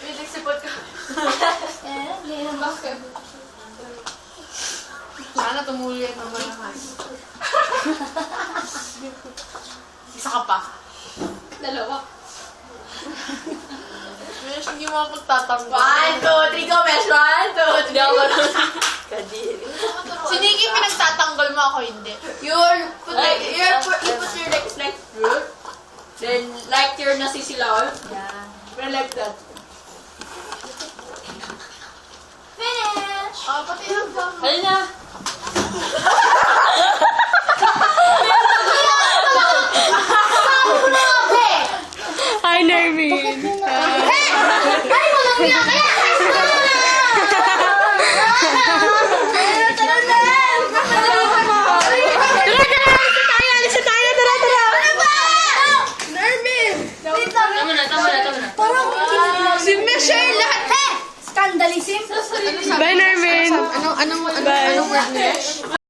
Wait, nagsipot ka. Hindi na bakit. Sana tumuloy ang malakas. Isa ka pa. Dalawa. Mesh, hindi mo ako pagtatanggol. 1, 2, 3, go, Mesh! 1, 2, 3. Hindi ako marunong. Kadiri. Si Nikki, pinagtatanggol mo ako, hindi. You put your legs like fruit. Then, like you're nasisilaw. Yeah. Pero like that. Finish! Pati lang ba? Halina. Hi, Nervin. Ay, walang niya! Kaya! Tara na! Alis na tayo, tara. Nervin! Tama na. Parang Si Michelle, lahat. Scandalism? Bye, Nervin. Anong word niya?